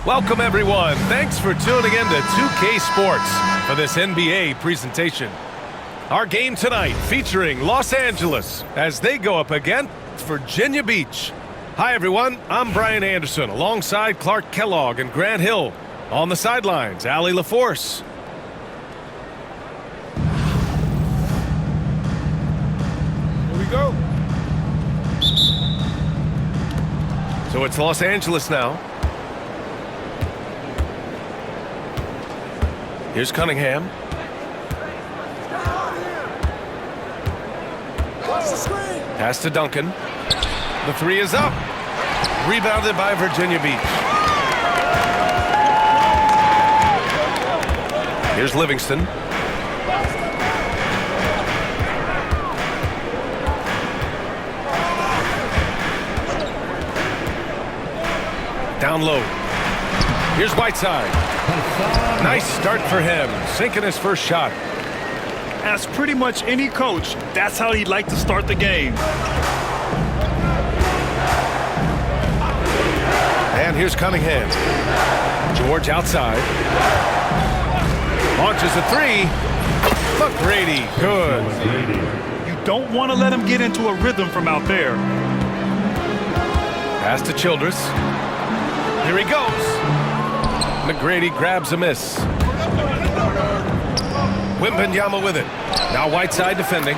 Welcome, everyone. Thanks for tuning in to 2K Sports for this NBA presentation. Our game tonight featuring Los Angeles as they go up against Virginia Beach. Hi, everyone. I'm Brian Anderson alongside Clark Kellogg and Grant Hill. On the sidelines, Allie LaForce. Here we go. So it's Los Angeles now. Here's Cunningham. Pass to Duncan. The three is up. Rebounded by Virginia Beach. Here's Livingston. Down low. Here's Whiteside. Nice start for him, sinking his first shot. As pretty much any coach, that's how he'd like to start the game. And here's Cunningham. George outside. Launches a three. McGrady, good. You don't want to let him get into a rhythm from out there. Pass to Childress. Here he goes. McGrady grabs a miss. Wembanyama with it. Now Whiteside defending.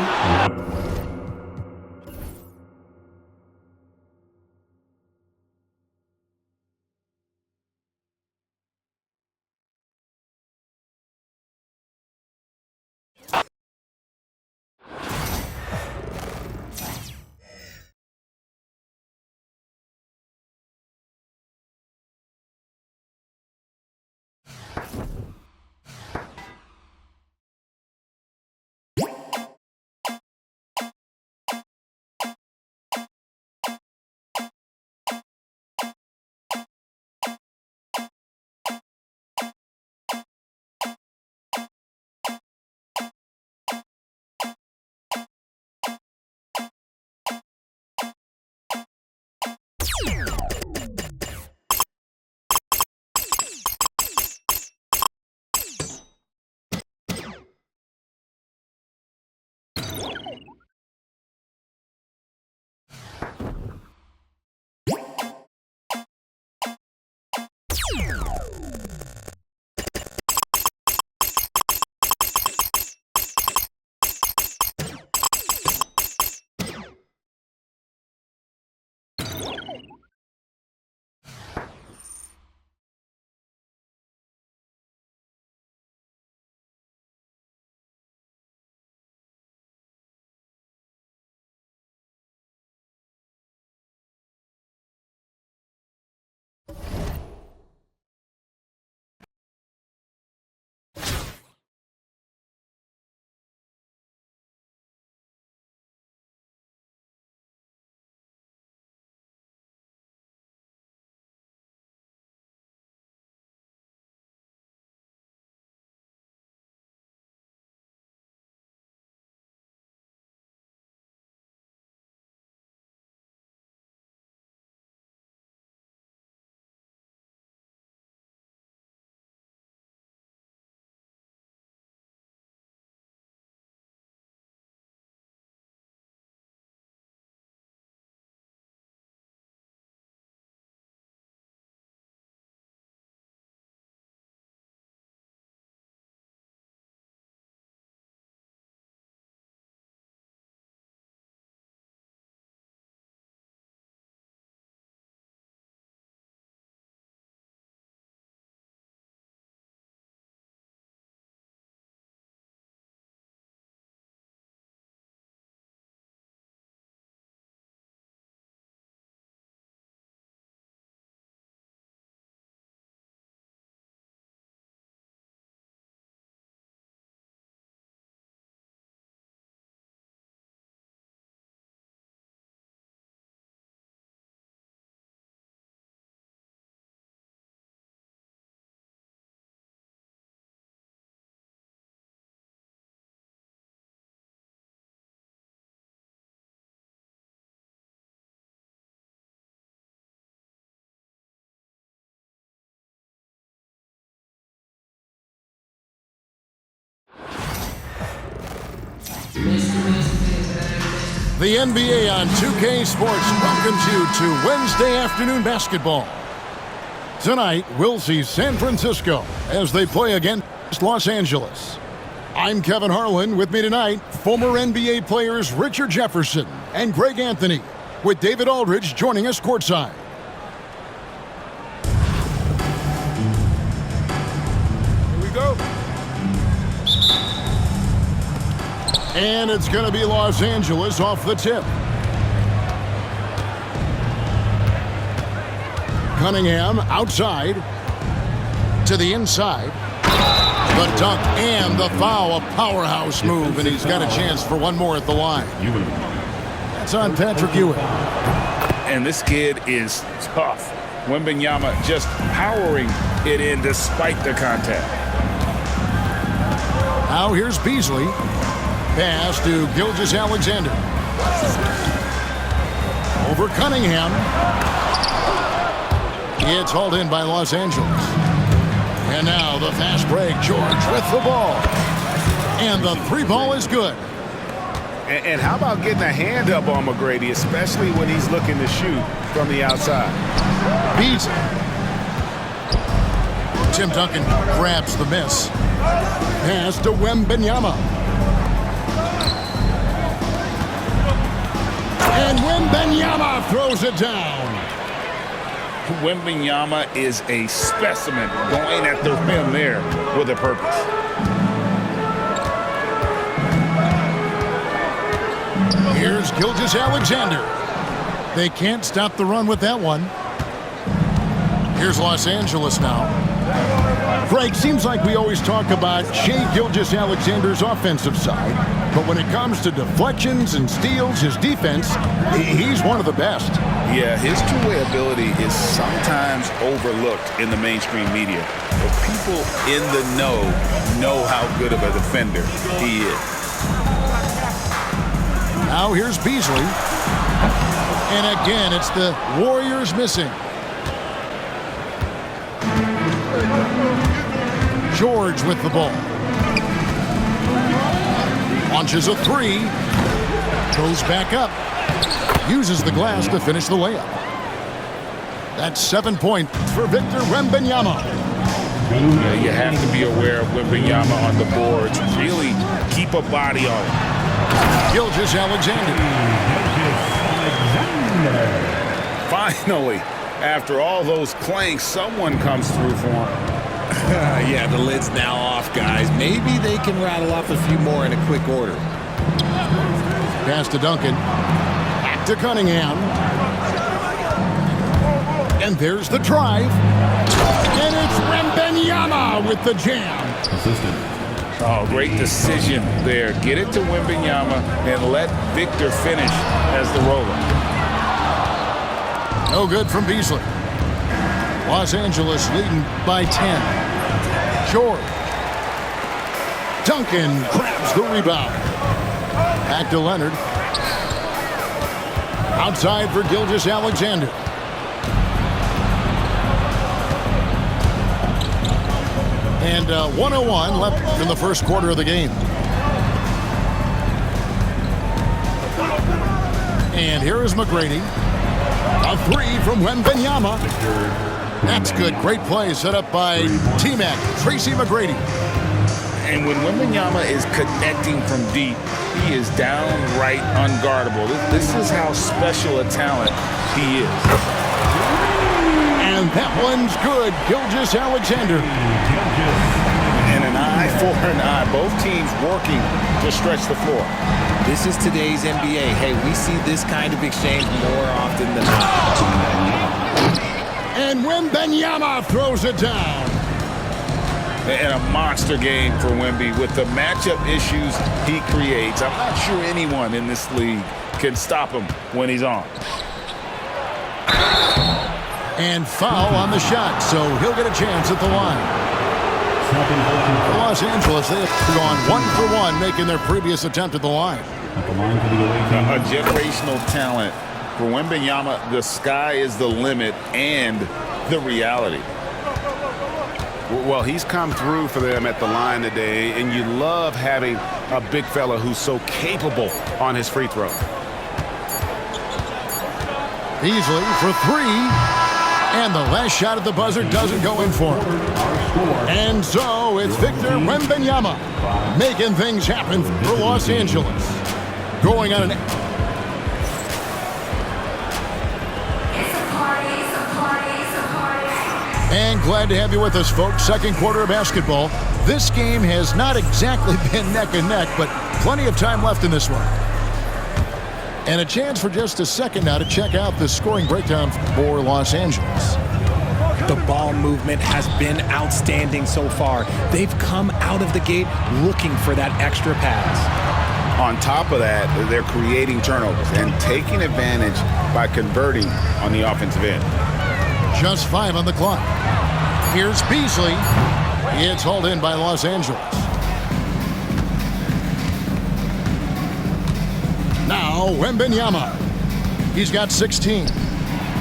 The NBA on 2K Sports welcomes you to Wednesday afternoon basketball. Tonight, we'll see San Francisco as they play against Los Angeles. I'm Kevin Harlan. With me tonight, former NBA players Richard Jefferson and Greg Anthony, with David Aldridge joining us courtside. Here we go. And it's going to be Los Angeles off the tip. Cunningham outside to the inside. The dunk and the foul, a powerhouse move, and he's got a chance for one more at the line. That's on Patrick Ewing. And this kid is tough. Wembanyama just powering it in despite the contact. Now here's Beasley. Pass to Gilgeous-Alexander. Over Cunningham. It's hauled in by Los Angeles. And now the fast break. George with the ball. And the three ball is good. And how about getting a hand up on McGrady, especially when he's looking to shoot from the outside? Beasley. Tim Duncan grabs the miss. Pass to Wembanyama. And Wembanyama throws it down. Wembanyama is a specimen going at the rim there with a purpose. Here's Gilgeous-Alexander. They can't stop the run with that one. Here's Los Angeles now. Greg, seems like we always talk about Shai Gilgeous-Alexander's offensive side, but when it comes to deflections and steals, his defense, he's one of the best. Yeah, his two-way ability is sometimes overlooked in the mainstream media, but people in the know how good of a defender he is. Now here's Beasley. And again, it's the Warriors missing. George with the ball. Launches a three. Goes back up. Uses the glass to finish the layup. That's 7 points for Victor Wembanyama. Yeah, you have to be aware of Wembanyama on the boards. Really keep a body on him. Gilgeous-Alexander. Finally, after all those clanks, someone comes through for him. Yeah, the lid's now off, guys. Maybe they can rattle off a few more in a quick order. Pass to Duncan. Back to Cunningham. And there's the drive. And it's Wembanyama with the jam. Oh, great decision there. Get it to Wembanyama and let Victor finish as the roller. No good from Beasley. Los Angeles leading by 10. George. Duncan grabs the rebound. Back to Leonard. Outside for Gilgeous-Alexander. And 1:01 left in the first quarter of the game. And here is McGrady. A three from Wembanyama. That's good. Great play set up by T-Mac, Tracy McGrady. And when Wembanyama is connecting from deep, he is downright unguardable. This is how special a talent he is. And that one's good. Gilgeous-Alexander. And an eye for an eye. Both teams working to stretch the floor. This is today's NBA. Hey, we see this kind of exchange more often than not. And Wembanyama throws it down. And a monster game for Wemby with the matchup issues he creates. I'm not sure anyone in this league can stop him when he's on. And foul on the shot, so he'll get a chance at the line. Los Angeles, they have gone 1 for 1, making their previous attempt at the line. A generational talent. For Wembanyama, the sky is the limit and the reality. Well, he's come through for them at the line today, and you love having a big fella who's so capable on his free throw. Beasley for three. And the last shot at the buzzer doesn't go in for him. And so it's Victor Wembanyama making things happen for Los Angeles. Going on an... And glad to have you with us, folks. Second quarter of basketball. This game has not exactly been neck and neck, but plenty of time left in this one. And a chance for just a second now to check out the scoring breakdown for Los Angeles. The ball movement has been outstanding so far. They've come out of the gate looking for that extra pass. On top of that, they're creating turnovers and taking advantage by converting on the offensive end. Just 5 on the clock. Here's Beasley. It's hauled in by Los Angeles. Now Wembanyama. He's got 16.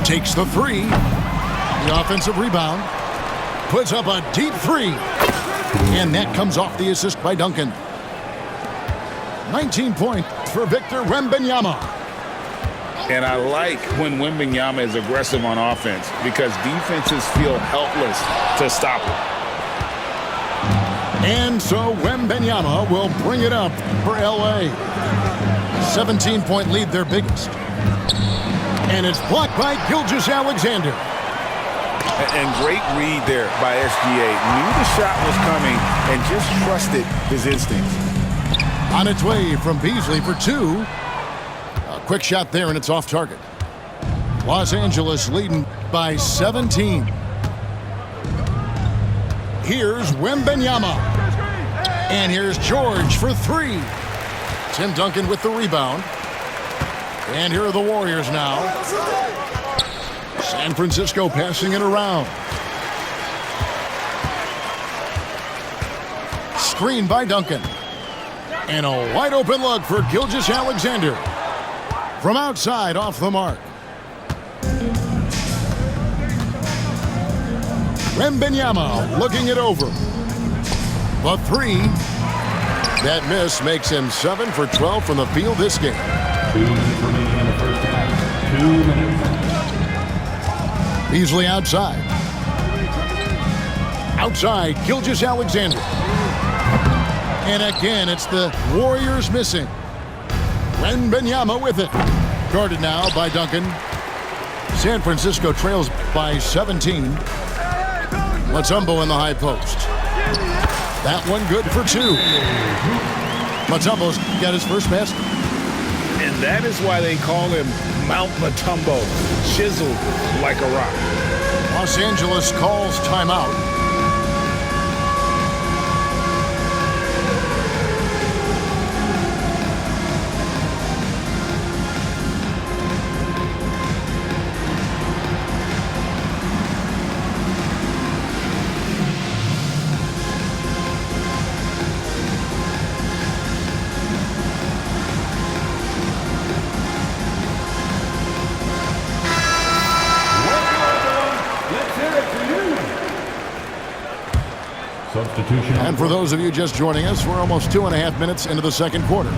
Takes the three. The offensive rebound. Puts up a deep three. And that comes off the assist by Duncan. 19 points for Victor Wembanyama. And I like when Wembanyama is aggressive on offense because defenses feel helpless to stop him. And so Wembanyama will bring it up for L.A. 17-point lead, their biggest. And it's blocked by Gilgeous-Alexander. And great read there by SGA. Knew the shot was coming and just trusted his instincts. On its way from Beasley for two. A quick shot there, and it's off target. Los Angeles leading by 17. Here's Wembanyama. And here's George for three. Tim Duncan with the rebound. And here are the Warriors now. San Francisco passing it around. Screen by Duncan. And a wide open look for Gilgeous-Alexander. From outside, off the mark. Wembanyama looking it over. The three. That miss makes him 7 for 12 from the field this game. 2 minutes remaining in the first half. 2 minutes. Beasley outside. Outside, Gilgeous-Alexander. And again, it's the Warriors missing. Wembanyama with it. Guarded now by Duncan. San Francisco trails by 17. Mutombo in the high post. That one good for two. Mutombo's got his first basket. And that is why they call him Mount Mutombo, chiseled like a rock. Los Angeles calls timeout. Substitution. And for those of you just joining us, we're almost 2.5 minutes into the second quarter.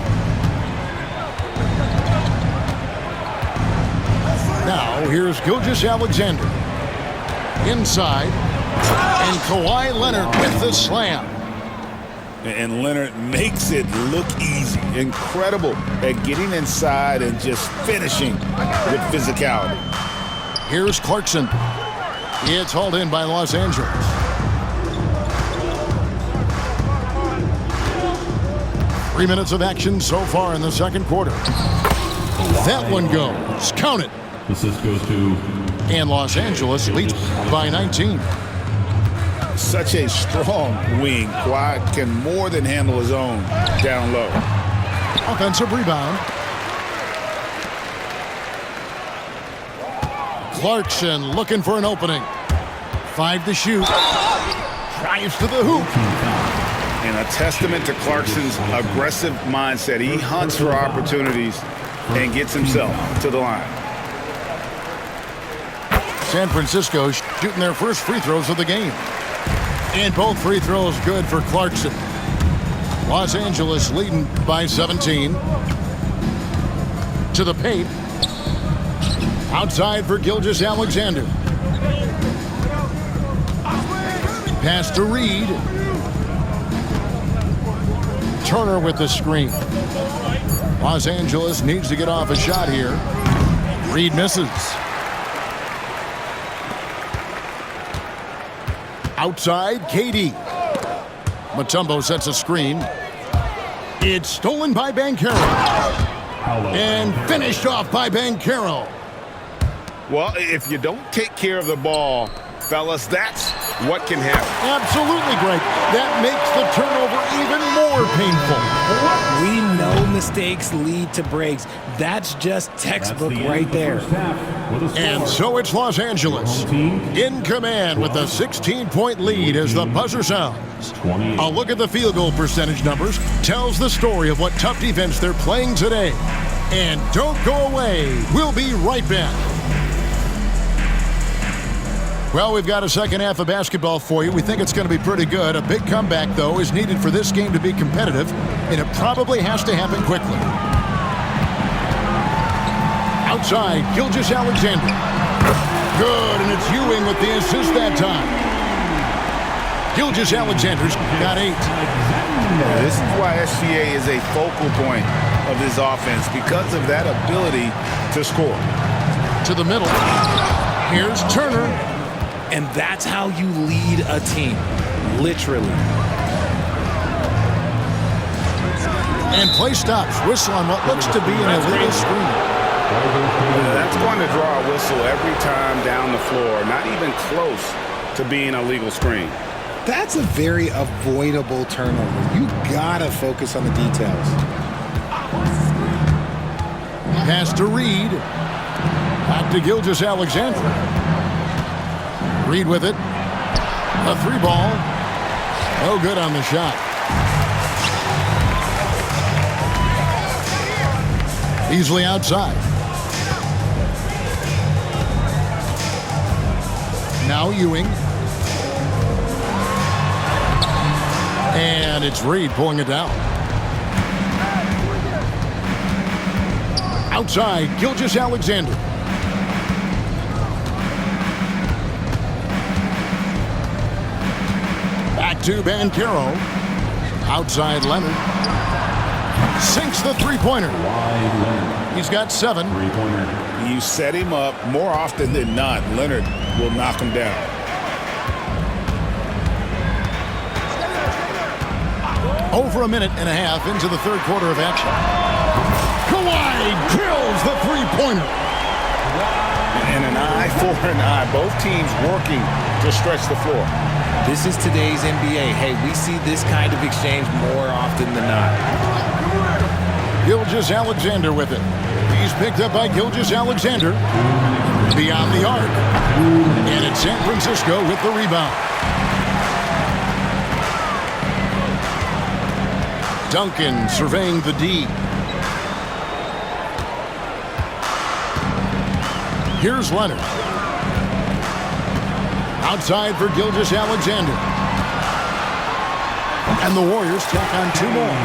Now, here's Gilgeous-Alexander. Inside. And Kawhi Leonard with the slam. And Leonard makes it look easy. Incredible at getting inside and just finishing with physicality. Here's Clarkson. It's hauled in by Los Angeles. Three minutes of action so far in the second quarter. That one goes. Count it. Assist goes to... And Los Angeles leads by 19. Such a strong wing. Kawhi can more than handle his own down low. Offensive rebound. Clarkson looking for an opening. 5 to shoot. Drives to the hoop. And a testament to Clarkson's aggressive mindset. He hunts for opportunities and gets himself to the line. San Francisco shooting their first free throws of the game. And both free throws good for Clarkson. Los Angeles leading by 17. To the paint. Outside for Gilgeous-Alexander. Pass to Reed. Turner with the screen. Los Angeles needs to get off a shot here. Reed misses. Outside, KD. Mutombo sets a screen. It's stolen by Banchero. And finished off by Banchero. Well, if you don't take care of the ball, fellas, that's what can happen. Absolutely, Greg. That makes the turnover even more painful. We know mistakes lead to breaks. That's just textbook right there. And so it's Los Angeles in command with a 16-point lead as the buzzer sounds. A look at the field goal percentage numbers tells the story of what tough defense they're playing today. And don't go away. We'll be right back. Well, we've got a second half of basketball for you. We think it's going to be pretty good. A big comeback, though, is needed for this game to be competitive, and it probably has to happen quickly. Outside, Gilgeous-Alexander. Good, and it's Ewing with the assist that time. Gilgeous-Alexander's got 8. This is why SGA is a focal point of this offense, because of that ability to score. To the middle. Here's Turner. And that's how you lead a team, literally. And play stops. Whistle on what looks to be an illegal screen. That's going to draw a whistle every time down the floor, not even close to being a legal screen. That's a very avoidable turnover. You gotta focus on the details. Pass to Reed. Back to Gilgeous-Alexander. Reed with it. A 3-ball. No good on the shot. Easily outside. Now Ewing. And it's Reed pulling it down. Outside, Gilgeous-Alexander. To Banchero. Outside Leonard. Sinks the three-pointer. He's got 7. Three-pointer. You set him up more often than not. Leonard will knock him down. Over a minute and a half into the third quarter of action. Kawhi drills the three-pointer. And an eye for an eye. Both teams working to stretch the floor. This is today's NBA. Hey, we see this kind of exchange more often than not. Gilgeous-Alexander with it. He's picked up by Gilgeous-Alexander. Beyond the arc. And it's San Francisco with the rebound. Duncan surveying the D. Here's Leonard. Outside for Gilgeous-Alexander. And the Warriors tack on 2 more.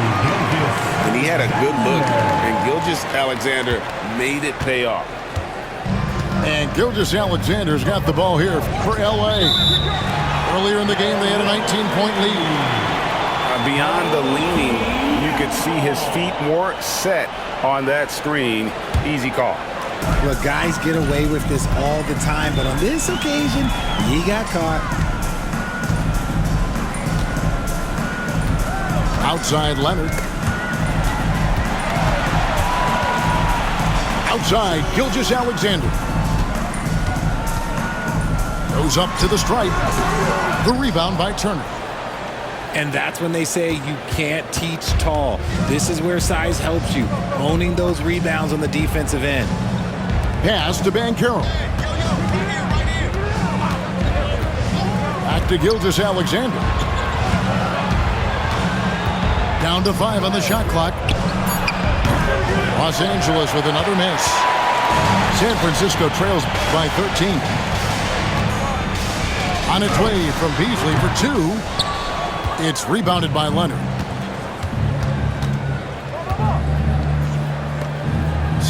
And he had a good look, and Gilgeous-Alexander made it pay off. And Gilgeous-Alexander's got the ball here for L.A. Earlier in the game, they had a 19-point lead. Beyond the leaning, you could see his feet more set on that screen. Easy call. Look, guys get away with this all the time, but on this occasion, he got caught. Outside Leonard. Outside Gilgeous-Alexander. Goes up to the stripe. The rebound by Turner. And that's when they say you can't teach tall. This is where size helps you, owning those rebounds on the defensive end. Pass to Banchero. Back to Gilgeous-Alexander. Down to 5 on the shot clock. Los Angeles with another miss. San Francisco trails by 13. On its way from Beasley for 2. It's rebounded by Leonard.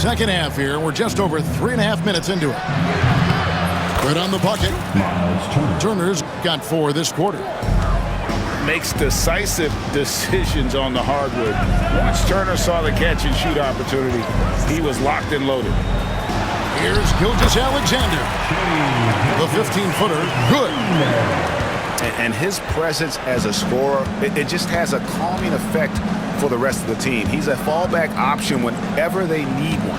second half here. We're just over 3.5 minutes into it. Good on the bucket. Miles Turner. Turner's got 4 this quarter. Makes decisive decisions on the hardwood. Once Turner saw the catch and shoot opportunity, he was locked and loaded. Here's Gilgeous-Alexander. The 15-footer, good. And his presence as a scorer, it just has a calming effect for the rest of the team. He's a fallback option whenever they need one.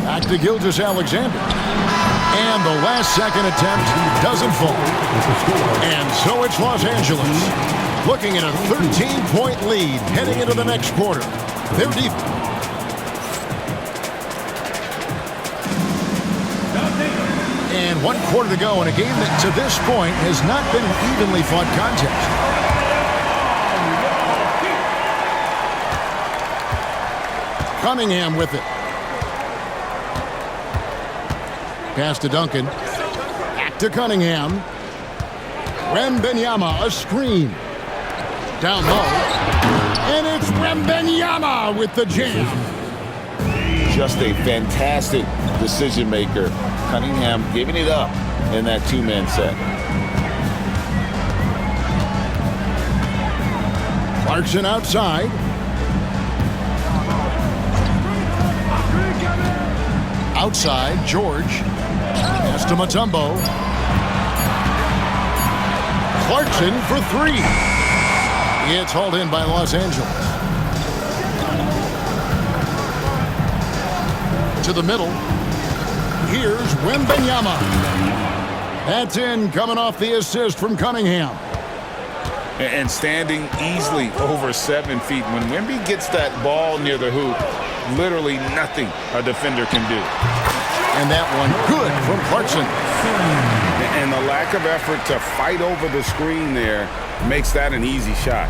Back to Gilgeous-Alexander. And the last-second attempt doesn't fall. And so it's Los Angeles looking at a 13-point lead heading into the next quarter. They're deep. And 1 quarter to go in a game that to this point has not been an evenly fought contest. Cunningham with it. Pass to Duncan. Back to Cunningham. Wembanyama, a screen. Down low. And it's Wembanyama with the jam. Just a fantastic decision maker. Cunningham giving it up in that two-man set. Clarkson outside. Outside, George. Pass to Mutombo. Clarkson for 3. It's hauled in by Los Angeles. To the middle. Here's Wembanyama. That's in, coming off the assist from Cunningham. And standing easily over 7 feet. When Wemby gets that ball near the hoop, literally nothing a defender can do. And that one good from Clarkson. And the lack of effort to fight over the screen there makes that an easy shot.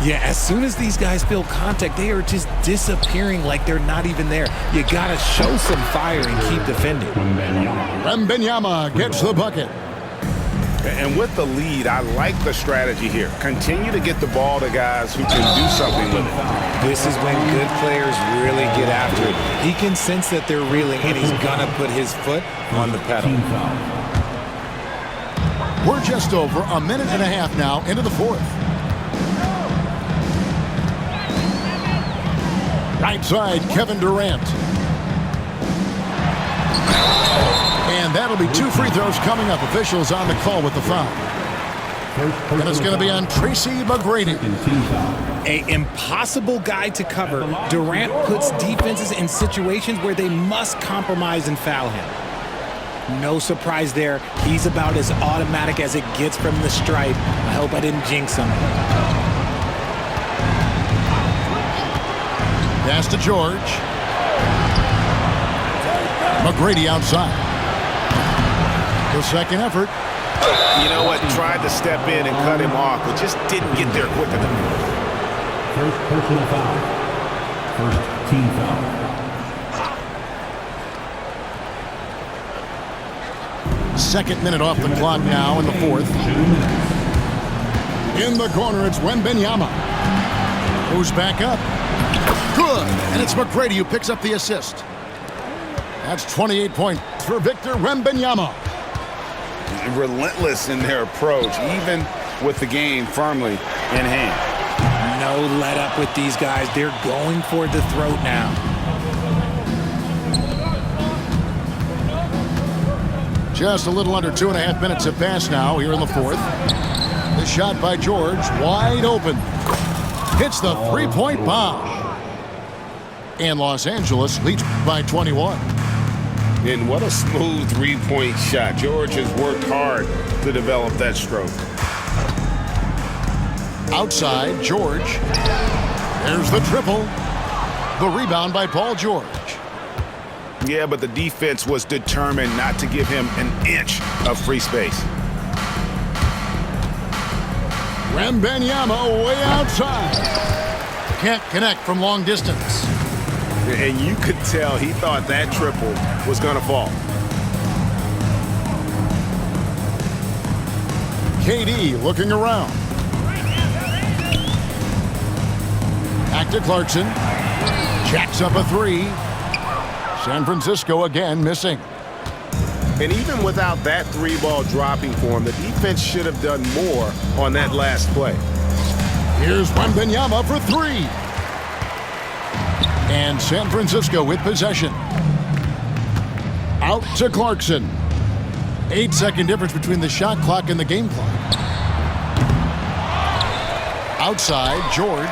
Yeah, as soon as these guys feel contact, they are just disappearing like they're not even there. You got to show some fire and keep defending. Wembanyama gets the bucket. And with the lead, I like the strategy here. Continue to get the ball to guys who can do something with it. This is when good players really get after it. He can sense that they're reeling, and he's going to put his foot on the pedal. We're just over 1.5 minutes now into the fourth. Right side, Kevin Durant. And that'll be 2 free throws coming up. Officials on the call with the foul. And it's going to be on Tracy McGrady. An impossible guy to cover. Durant puts defenses in situations where they must compromise and foul him. No surprise there. He's about as automatic as it gets from the stripe. I hope I didn't jinx him. Pass to George. McGrady outside. The second effort. You know what? Tried to step in and cut him off, but just didn't get there quick enough. First personal foul. First team foul. Second minute off the clock now in the fourth. In the corner, it's Wembanyama. Who's back up? Good. And it's McGrady who picks up the assist. That's 28 points for Victor Wembanyama. Relentless in their approach, even with the game firmly in hand. No let up with these guys. They're going for the throat now. Just a little under 2.5 minutes have passed now here in the fourth. The shot by George, wide open. Hits the three-point bomb. And Los Angeles leads by 21. And what a smooth three-point shot. George has worked hard to develop that stroke. Outside, George. There's the triple. The rebound by Paul George. Yeah, but the defense was determined not to give him an inch of free space. Wembanyama way outside. Can't connect from long distance. And you could tell he thought that triple was going to fall. KD looking around. Back to Clarkson. Jacks up a three. San Francisco again missing. And even without that three ball dropping for him, the defense should have done more on that last play. Here's Wembanyama for three. And San Francisco with possession. Out to Clarkson. 8-second difference between the shot clock and the game clock. Outside, George.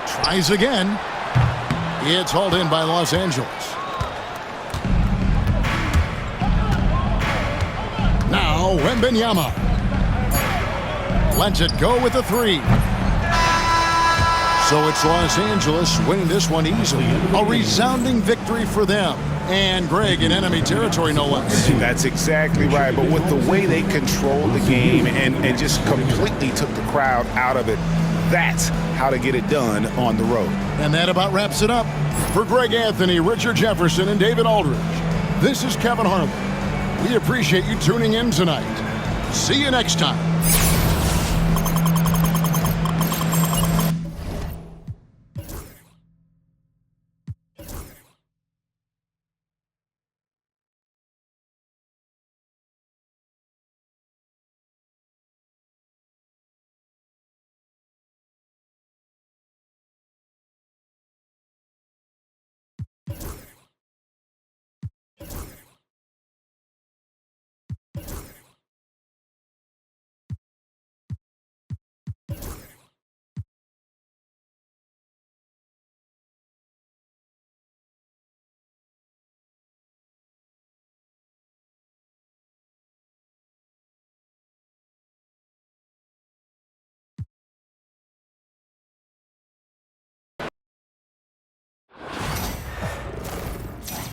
Tries again. It's hauled in by Los Angeles. Now, Wembanyama. Lets it go with a three. So it's Los Angeles winning this one easily. A resounding victory for them. And Greg in enemy territory, no less. That's exactly right. But with the way they controlled the game and just completely took the crowd out of it, that's how to get it done on the road. And that about wraps it up. For Greg Anthony, Richard Jefferson, and David Aldridge, this is Kevin Harlan. We appreciate you tuning in tonight. See you next time.